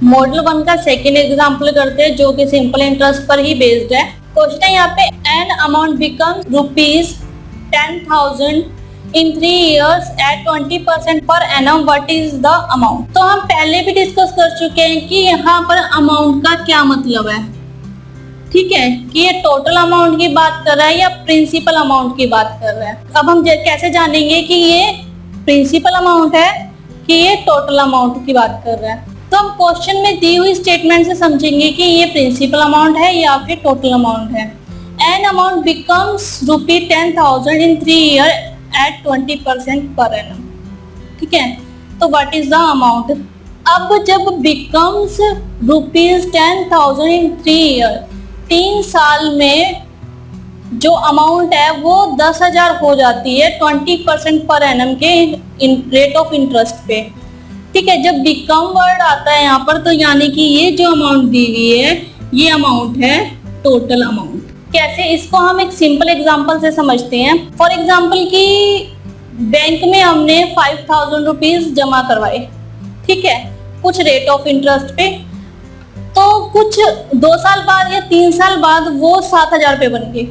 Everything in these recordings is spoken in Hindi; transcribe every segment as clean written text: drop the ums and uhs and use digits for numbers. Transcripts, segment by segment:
मॉडल 1 का सेकेंड एग्जाम्पल करते हैं जो कि सिंपल इंटरेस्ट पर ही बेस्ड है। क्वेश्चन है यहाँ पे, an amount becomes ₹10,000 in 3 years at 20% per annum, what is the amount. तो हम पहले भी डिस्कस कर चुके हैं कि यहाँ पर अमाउंट का क्या मतलब है, ठीक है, कि ये टोटल अमाउंट की बात कर रहा है या प्रिंसिपल अमाउंट की बात कर रहा है। अब हम कैसे जानेंगे कि ये प्रिंसिपल अमाउंट है कि ये टोटल अमाउंट की बात कर रहा है। तो हम क्वेश्चन में दी हुई स्टेटमेंट से समझेंगे कि ये प्रिंसिपल अमाउंट है या फिर टोटल अमाउंट है। An amount becomes ₹10,000 in 3 years at 20% per annum, ठीक है। तो व्हाट इज द अमाउंट। अब जब बिकम्स ₹10,000 इन 3 years, 3 साल में जो अमाउंट है वो 10,000 हो जाती है 20% पर एनम के रेट ऑफ इंटरेस्ट पे, ठीक है। जब बिकम वर्ड आता है यहाँ पर तो यानी कि ये जो अमाउंट दी गई है ये अमाउंट है टोटल अमाउंट। कैसे, इसको हम एक सिंपल एग्जांपल से समझते हैं। फॉर एग्जांपल कि बैंक में हमने 5,000 रुपीज जमा करवाए, ठीक है, कुछ रेट ऑफ इंटरेस्ट पे। तो कुछ 2 साल बाद या 3 साल बाद वो 7,000 रुपये बन गए,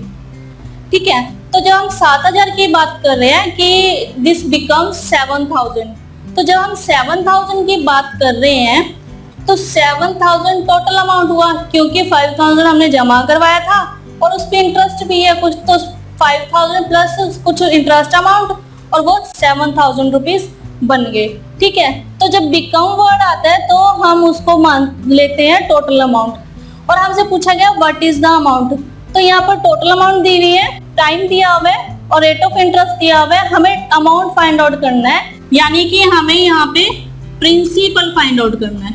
ठीक है। तो जब हम 7,000 की बात कर रहे हैं कि दिस बिकम्स 7,000, तो जब हम 7,000 की बात कर रहे हैं तो 7,000 टोटल अमाउंट हुआ क्योंकि 5,000 हमने जमा करवाया था और उस पर इंटरेस्ट भी है कुछ, तो 5,000 प्लस कुछ इंटरेस्ट अमाउंट और वो 7,000 रुपीज बन गए, ठीक है। तो जब बिकम वर्ड आता है तो हम उसको मान लेते हैं टोटल अमाउंट और हमसे पूछा गया व्हाट इज द अमाउंट। तो यहाँ पर टोटल अमाउंट दी हुई है, टाइम दिया हुआ है और रेट ऑफ इंटरेस्ट दिया हुआ है। हमें अमाउंट फाइंड आउट करना है, यानी कि हमें यहाँ पे प्रिंसिपल फाइंड आउट करना है,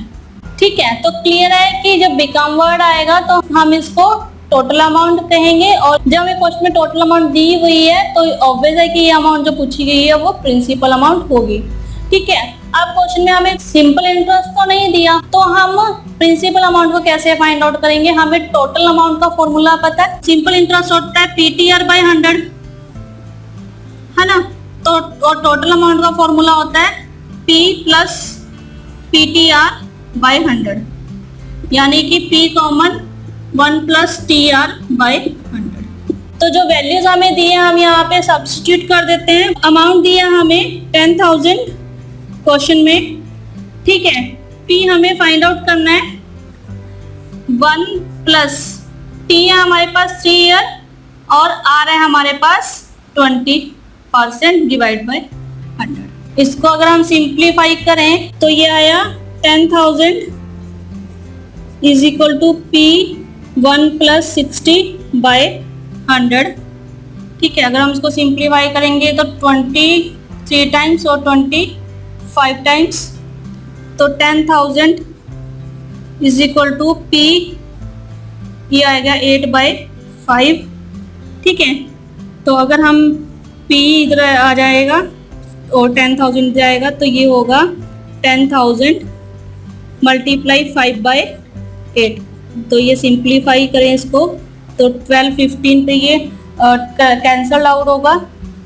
ठीक है। तो क्लियर है कि जब बिकम वर्ड आएगा तो हम इसको टोटल अमाउंट कहेंगे और जब हमें क्वेश्चन में टोटल अमाउंट दी हुई है तो ऑब्वियस है कि ये अमाउंट जो पूछी गई है वो प्रिंसिपल अमाउंट होगी, ठीक है। अब क्वेश्चन में हमें सिंपल इंटरेस्ट तो नहीं दिया तो हम प्रिंसिपल अमाउंट को कैसे फाइंड आउट करेंगे। हमें टोटल अमाउंट का फॉर्मूला पता है, सिंपल इंटरेस्ट होता है PTR/100, है ना। तो और टोटल अमाउंट का फॉर्मूला होता है P प्लस PTR/100, यानी कि P कॉमन 1 प्लस TR/100। तो जो वैल्यूज हमें दी है हम यहाँ पे सब्स्टिट्यूट कर देते हैं। अमाउंट दिया हमें 10,000 क्वेश्चन में, ठीक है। P हमें फाइंड आउट करना है 1 प्लस T है हमारे पास 3 ईयर और R है हमारे पास 20% डिवाइड बाय 100। इसको अगर हम सिंप्लीफाई करें तो ये आया 10,000 is equal to P1 plus 60/100, ठीक है। अगर हम इसको सिंप्लीफाई करेंगे तो 23 टाइम्स और 25 टाइम्स, तो 10,000 इज इक्वल टू P, ये आएगा 8/5, ठीक है। तो अगर हम P इधर आ जाएगा और 10,000 जाएगा तो ये होगा 10,000 मल्टीप्लाई 5/8। तो ये सिंप्लीफाई करें इसको तो 12, 15 पे ये कैंसल आउट होगा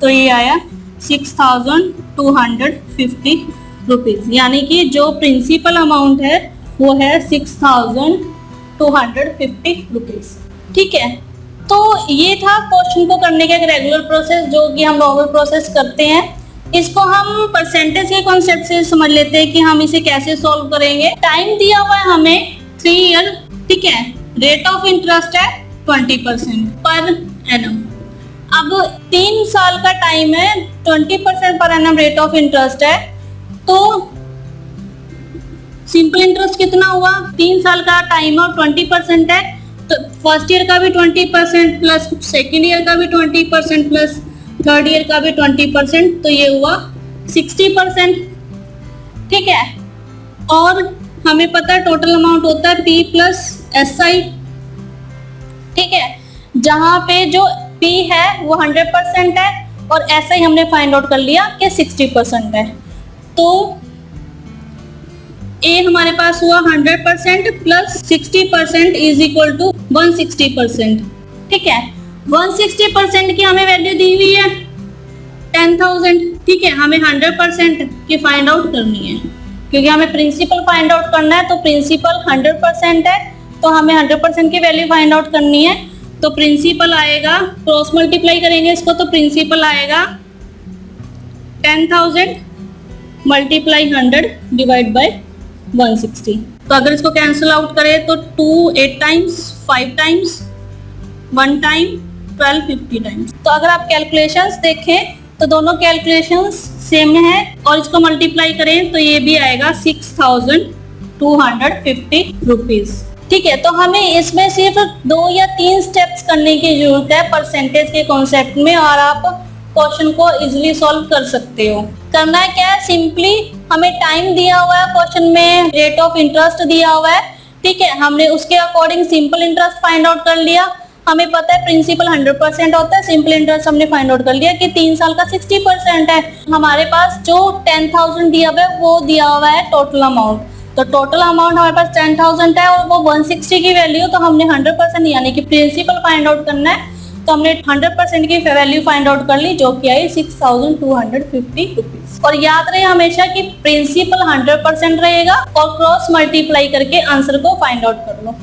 तो ये आया 6,250 रुपीज, यानी कि जो प्रिंसिपल अमाउंट है वो है 6,250 रुपीज, ठीक है। तो ये था क्वेश्चन को करने का एक रेगुलर प्रोसेस जो कि हम नॉर्मल प्रोसेस करते हैं। इसको हम परसेंटेज के कॉन्सेप्ट से समझ लेते हैं कि हम इसे कैसे सॉल्व करेंगे। टाइम दिया हुआ है हमें 3 ईयर, ठीक है। रेट ऑफ इंटरेस्ट है 20% पर एनम। अब 3 साल का टाइम है, 20% per annum rate of interest है, तो सिंपल इंटरेस्ट कितना हुआ, 3 साल का टाइम और 20% है, तो फर्स्ट ईयर का भी 20% प्लस सेकेंड ईयर का भी 20% प्लस थर्ड ईयर का भी 20%, तो ये हुआ 60%, ठीक है। और हमें पता है टोटल अमाउंट होता है P प्लस SI, ठीक है, जहां पे जो P है वो 100% है और SI हमने फाइंड आउट कर लिया कि 60% है। तो A हमारे पास हुआ 100% प्लस 60% इज इक्वल टू 160%, ठीक है। 160% की हमें वैल्यू दी हुई है 10,000, ठीक है। हमें 100% की फाइंड आउट करनी है, क्योंकि हमें प्रिंसिपल फाइंड आउट करना है, तो प्रिंसिपल 100% है, तो हमें 100% की वैल्यू फाइंड आउट करनी है। तो प्रिंसिपल आएगा, क्रॉस मल्टीप्लाई करेंगे इसको, तो प्रिंसिपल आएगा 10,000 मल्टीप्लाई 100 डिवाइड बाय 160। तो अगर इसको कैंसिल आउट करें तो 2 8 टाइम्स, 5 टाइम्स, 1 टाइम, 12 50 टाइम्स। तो अगर आप कैलकुलेशंस देखें तो दोनों कैलकुलेशंस सेम है, और इसको मल्टीप्लाई करें तो ये भी आएगा 6,250 रुपीज। ठीक है, तो हमें इसमें सिर्फ 2 या 3 स्टेप्स करने की जरूरत है परसेंटेज के कॉन्सेप्ट में, और आप क्वेश्चन को इजीली सॉल्व कर सकते हो। करना क्या है, सिंपली हमें टाइम दिया हुआ है, क्वेश्चन में रेट ऑफ इंटरेस्ट दिया हुआ है। ठीक है, हमने उसके according simple interest find out कर लिया। हमें पता है प्रिंसिपल 100% होता है, सिंपल इंटरेस्ट हमने फाइंड आउट कर लिया कि 3 साल का 60% है। हमारे पास जो 10,000 दिया हुआ है वो दिया हुआ है टोटल अमाउंट, तो टोटल अमाउंट हमारे पास 10,000 है और वो 160 की वैल्यू, तो हमने 100% यानी कि प्रिंसिपल फाइंड आउट करना है, तो हमने 100% की वैल्यू फाइंड आउट कर ली, जो कि आई 6,250 रुपीज। और याद रहे हमेशा कि प्रिंसिपल 100% रहेगा और क्रॉस मल्टीप्लाई करके आंसर को फाइंड आउट कर लो।